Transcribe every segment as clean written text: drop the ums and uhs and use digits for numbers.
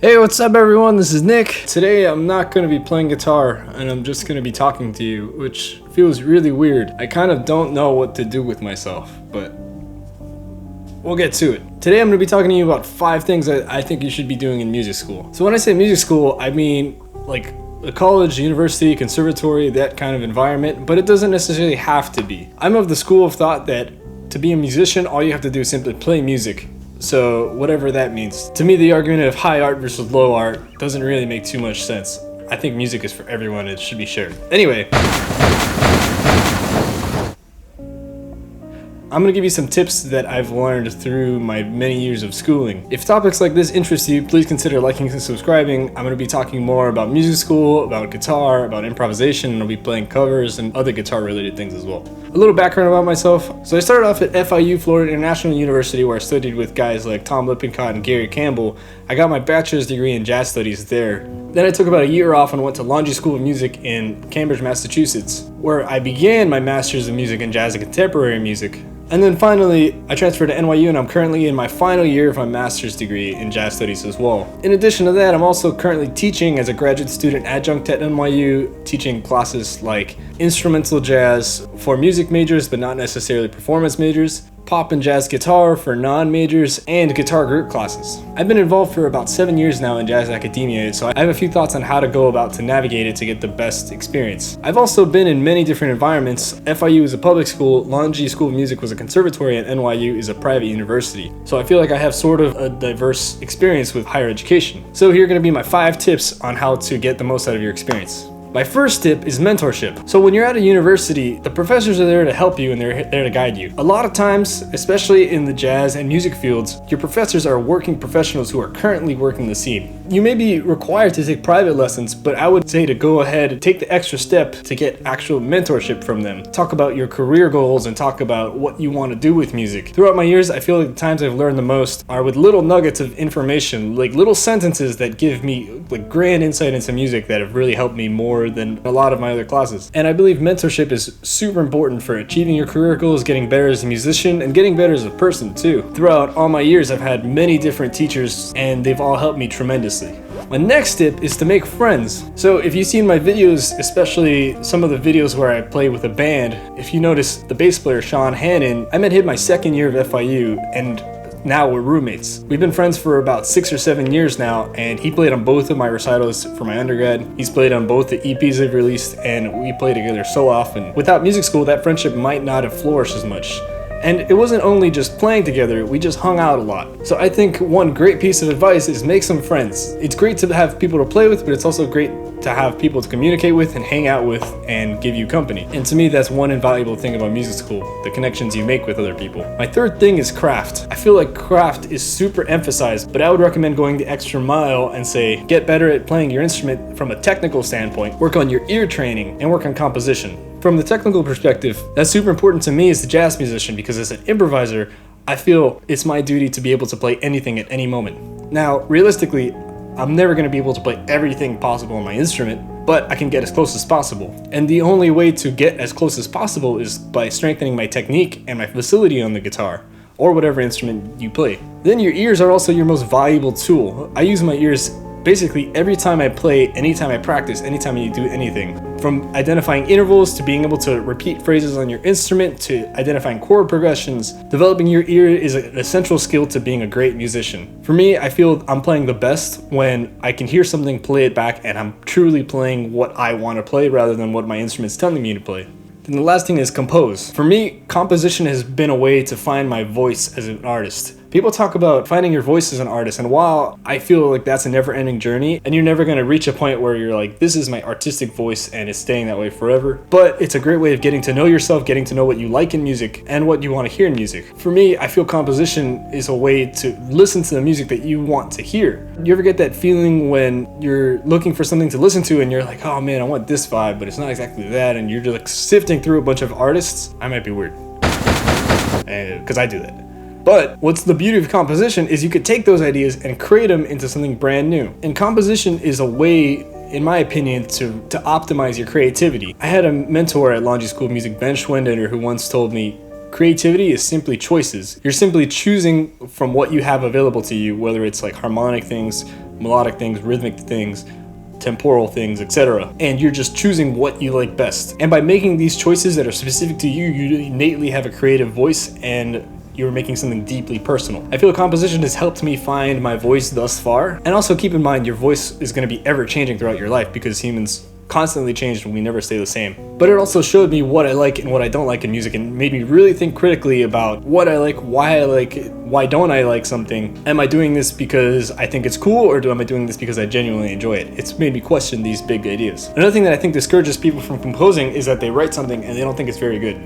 Hey, what's up everyone? This is Nick. Today I'm not going to be playing guitar and I'm just going to be talking to you, which feels really weird. I kind of don't know what to do with myself, but we'll get to it. Today I'm going to be talking to you about 5 things that I think you should be doing in music school. So when I say music school, I mean like a college, university, conservatory, that kind of environment, but it doesn't necessarily have to be. I'm of the school of thought that to be a musician, all you have to do is simply play music. So whatever that means. To me, the argument of high art versus low art doesn't really make too much sense. I think music is for everyone, it should be shared. Anyway, I'm gonna give you some tips that I've learned through my many years of schooling. If topics like this interest you, please consider liking and subscribing. I'm gonna be talking more about music school, about guitar, about improvisation, and I'll be playing covers and other guitar related things as well. A little background about myself. So I started off at FIU, Florida International University, where I studied with guys like Tom Lippincott and Gary Campbell. I got my bachelor's degree in jazz studies there. Then I took about a year off and went to Laundry School of Music in Cambridge, Massachusetts, where I began my master's in music in jazz and contemporary music. And then finally, I transferred to NYU and I'm currently in my final year of my master's degree in jazz studies as well. In addition to that, I'm also currently teaching as a graduate student adjunct at NYU, teaching classes like instrumental jazz for music majors but not necessarily performance majors, pop and jazz guitar for non-majors, and guitar group classes. I've been involved for about 7 years now in jazz academia, so I have a few thoughts on how to go about to navigate it to get the best experience. I've also been in many different environments. FIU is a public school, Laundry School of Music was a conservatory, and NYU is a private university. So I feel like I have sort of a diverse experience with higher education. So here are going to be my 5 tips on how to get the most out of your experience. My first tip is mentorship. So when you're at a university, the professors are there to help you and they're there to guide you. A lot of times, especially in the jazz and music fields, your professors are working professionals who are currently working the scene. You may be required to take private lessons, but I would say to go ahead and take the extra step to get actual mentorship from them. Talk about your career goals and talk about what you want to do with music. Throughout my years, I feel like the times I've learned the most are with little nuggets of information, like little sentences that give me like grand insight into music that have really helped me more than a lot of my other classes. And I believe mentorship is super important for achieving your career goals, getting better as a musician, and getting better as a person too. Throughout all my years, I've had many different teachers and they've all helped me tremendously. My next tip is to make friends. So if you've seen my videos, especially some of the videos where I play with a band, if you notice the bass player Sean Hannon, I met him my second year of FIU and now we're roommates. We've been friends for about 6 or 7 years now, and he played on both of my recitals for my undergrad. He's played on both the EPs I've released, and we play together so often. Without music school, that friendship might not have flourished as much. And it wasn't only just playing together, we just hung out a lot. So I think one great piece of advice is make some friends. It's great to have people to play with, but it's also great to have people to communicate with and hang out with and give you company. And to me, that's one invaluable thing about music school, the connections you make with other people. My third thing is craft. I feel like craft is super emphasized, but I would recommend going the extra mile and say, get better at playing your instrument from a technical standpoint, work on your ear training, and work on composition. From the technical perspective, that's super important to me as a jazz musician because as an improviser, I feel it's my duty to be able to play anything at any moment. Now, realistically, I'm never going to be able to play everything possible on my instrument, but I can get as close as possible. And the only way to get as close as possible is by strengthening my technique and my facility on the guitar, or whatever instrument you play. Then your ears are also your most valuable tool. I use my ears basically every time I play, anytime I practice, anytime you do anything. From identifying intervals to being able to repeat phrases on your instrument to identifying chord progressions, developing your ear is an essential skill to being a great musician. For me, I feel I'm playing the best when I can hear something, play it back, and I'm truly playing what I want to play rather than what my instrument's telling me to play. Then the last thing is compose. For me, composition has been a way to find my voice as an artist. People talk about finding your voice as an artist, and while I feel like that's a never-ending journey, and you're never going to reach a point where you're like, this is my artistic voice and it's staying that way forever, but it's a great way of getting to know yourself, getting to know what you like in music and what you want to hear in music. For me, I feel composition is a way to listen to the music that you want to hear. You ever get that feeling when you're looking for something to listen to and you're like, oh man, I want this vibe, but it's not exactly that, and you're just like sifting through a bunch of artists? I might be weird, because I do that. But what's the beauty of composition is you could take those ideas and create them into something brand new. And composition is a way, in my opinion, to optimize your creativity. I had a mentor at Laundry School of Music, Ben Schwendener, who once told me, Creativity is simply choices. You're simply choosing from what you have available to you, whether it's like harmonic things, melodic things, rhythmic things, temporal things, etc. And you're just choosing what you like best. And by making these choices that are specific to you, you innately have a creative voice and you're making something deeply personal. I feel composition has helped me find my voice thus far. And also keep in mind, your voice is going to be ever changing throughout your life because humans constantly change and we never stay the same. But it also showed me what I like and what I don't like in music and made me really think critically about what I like it, why don't I like something? Am I doing this because I think it's cool, or am I doing this because I genuinely enjoy it? It's made me question these big ideas. Another thing that I think discourages people from composing is that they write something and they don't think it's very good.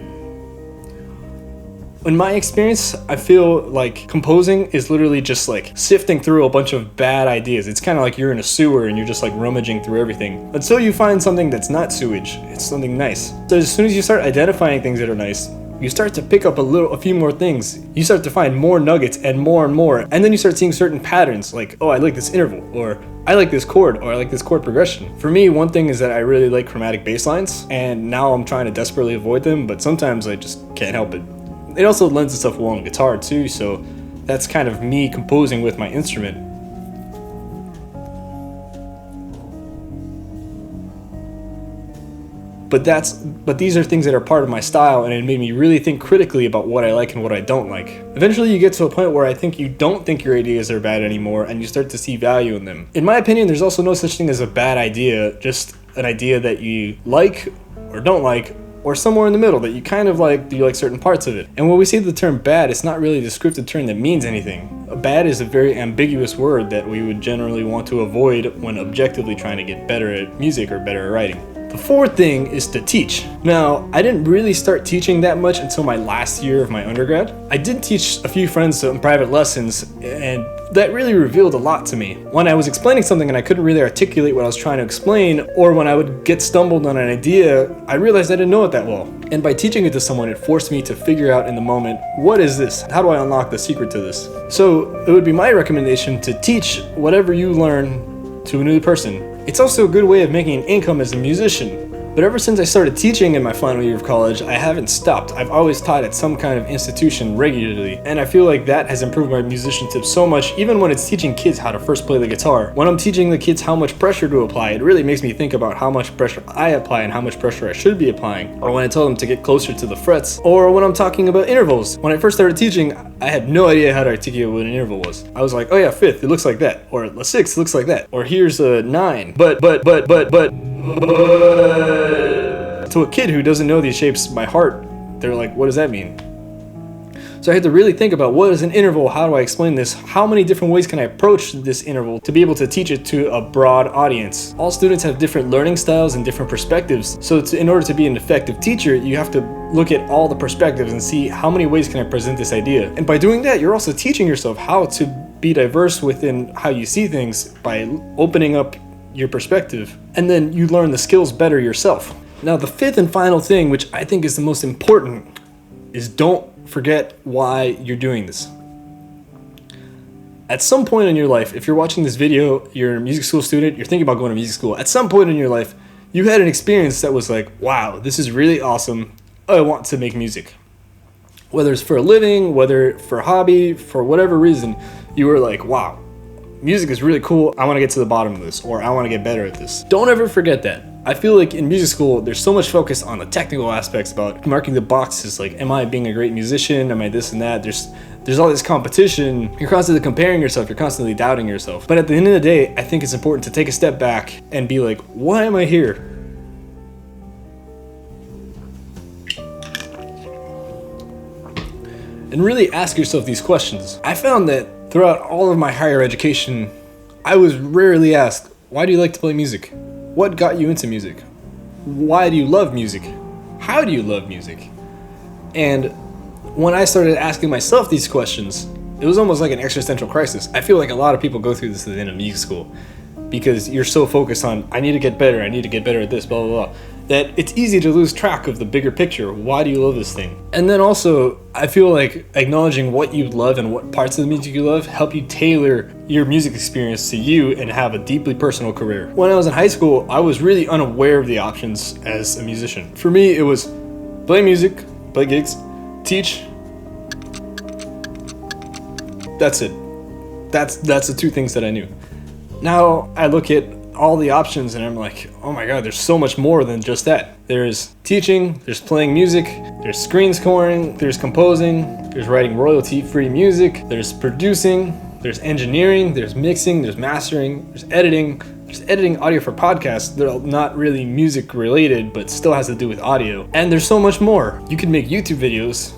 In my experience, I feel like composing is literally just like sifting through a bunch of bad ideas. It's kind of like you're in a sewer and you're just like rummaging through everything until you find something that's not sewage. It's something nice. So as soon as you start identifying things that are nice, you start to pick up a few more things. You start to find more nuggets and more, and then you start seeing certain patterns like, oh, I like this interval, or I like this chord, or I like this chord progression. For me, one thing is that I really like chromatic bass lines, and now I'm trying to desperately avoid them, but sometimes I just can't help it. It also lends itself well on guitar too, so that's kind of me composing with my instrument. But these are things that are part of my style, and it made me really think critically about what I like and what I don't like. Eventually you get to a point where I think you don't think your ideas are bad anymore, and you start to see value in them. In my opinion, there's also no such thing as a bad idea, just an idea that you like or don't like, or somewhere in the middle that you kind of like, you like certain parts of it. And when we say the term bad, it's not really a descriptive term that means anything. Bad is a very ambiguous word that we would generally want to avoid when objectively trying to get better at music or better at writing. The fourth thing is to teach. Now, I didn't really start teaching that much until my last year of my undergrad. I did teach a few friends some private lessons, and that really revealed a lot to me. When I was explaining something and I couldn't really articulate what I was trying to explain, or when I would get stumbled on an idea, I realized I didn't know it that well. And by teaching it to someone, it forced me to figure out in the moment, what is this? How do I unlock the secret to this? So it would be my recommendation to teach whatever you learn to a new person. It's also a good way of making an income as a musician. But ever since I started teaching in my final year of college, I haven't stopped. I've always taught at some kind of institution regularly, and I feel like that has improved my musicianship so much, even when it's teaching kids how to first play the guitar. When I'm teaching the kids how much pressure to apply, it really makes me think about how much pressure I apply and how much pressure I should be applying. Or when I tell them to get closer to the frets, or when I'm talking about intervals. When I first started teaching, I had no idea how to articulate what an interval was. I was like, oh yeah, fifth, it looks like that. Or a sixth, it looks like that. Or here's a 9. But to a kid who doesn't know these shapes by heart, they're like, what does that mean? So I had to really think about, what is an interval? How do I explain this? How many different ways can I approach this interval to be able to teach it to a broad audience? All students have different learning styles and different perspectives. So in order to be an effective teacher, you have to look at all the perspectives and see how many ways can I present this idea. And by doing that, you're also teaching yourself how to be diverse within how you see things by opening up your perspective. And then you learn the skills better yourself. Now, the fifth and final thing, which I think is the most important, is don't forget why you're doing this. At some point in your life, if you're watching this video, you're a music school student, you're thinking about going to music school, at some point in your life, you had an experience that was like, wow, this is really awesome. I want to make music. Whether it's for a living, whether for a hobby, for whatever reason, you were like, wow, music is really cool. I want to get to the bottom of this, or I want to get better at this. Don't ever forget that. I feel like in music school, there's so much focus on the technical aspects about marking the boxes, like, am I being a great musician? Am I this and that? There's all this competition. You're constantly comparing yourself. You're constantly doubting yourself. But at the end of the day, I think it's important to take a step back and be like, why am I here? And really ask yourself these questions. I found that throughout all of my higher education, I was rarely asked, why do you like to play music? What got you into music? Why do you love music? How do you love music? And when I started asking myself these questions, it was almost like an existential crisis. I feel like a lot of people go through this at the end of music school because you're so focused on, I need to get better at this, blah, blah, blah, that it's easy to lose track of the bigger picture. Why do you love this thing? And then also, I feel like acknowledging what you love and what parts of the music you love help you tailor your music experience to you and have a deeply personal career. When I was in high school, I was really unaware of the options as a musician. For me, it was play music, play gigs, teach. That's it. That's the two things that I knew. Now I look at all the options and I'm like, oh my god, there's so much more than just that. There's teaching, there's playing music, there's screen scoring, there's composing, there's writing royalty-free music, there's producing, there's engineering, there's mixing, there's mastering, there's editing audio for podcasts that are not really music related but still has to do with audio. And there's so much more. You can make YouTube videos.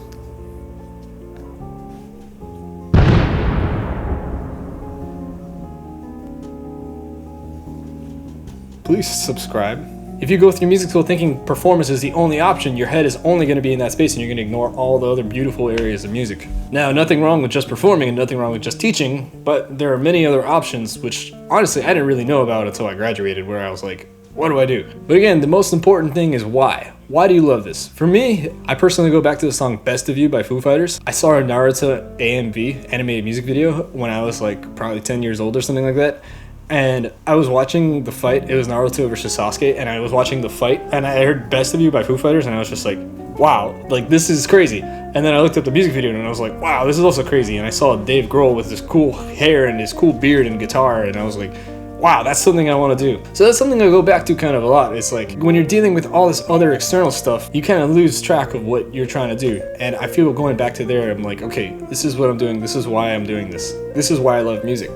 Please subscribe. If you go through music school thinking performance is the only option, your head is only going to be in that space and you're going to ignore all the other beautiful areas of music. Now, nothing wrong with just performing and nothing wrong with just teaching, but there are many other options which honestly I didn't really know about until I graduated, where I was like, what do I do? But again, the most important thing is why. Why do you love this? For me, I personally go back to the song Best of You by Foo Fighters. I saw a Naruto AMV, animated music video, when I was like probably 10 years old or something like that. And I was watching the fight. It was Naruto versus Sasuke, and I was watching the fight, and I heard Best of You by Foo Fighters, and I was just like, wow, like this is crazy. And then I looked at the music video and I was like, wow, this is also crazy. And I saw Dave Grohl with his cool hair and his cool beard and guitar, and I was like, wow, that's something I want to do. So that's something I go back to kind of a lot. It's like when you're dealing with all this other external stuff, you kind of lose track of what you're trying to do. And I feel going back to there, I'm like, okay, this is what I'm doing. This is why I'm doing this. This is why I love music.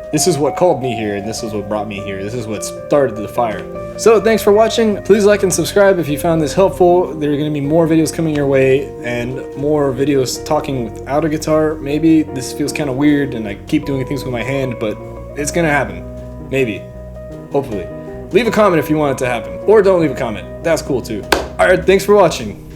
This is what called me here, and this is what brought me here. This is what started the fire. So thanks for watching. Please like and subscribe if you found this helpful. There are going to be more videos coming your way and more videos talking without a guitar. Maybe this feels kind of weird and I keep doing things with my hand, but it's going to happen. Maybe. Hopefully. Leave a comment if you want it to happen. Or don't leave a comment. That's cool too. Alright, thanks for watching.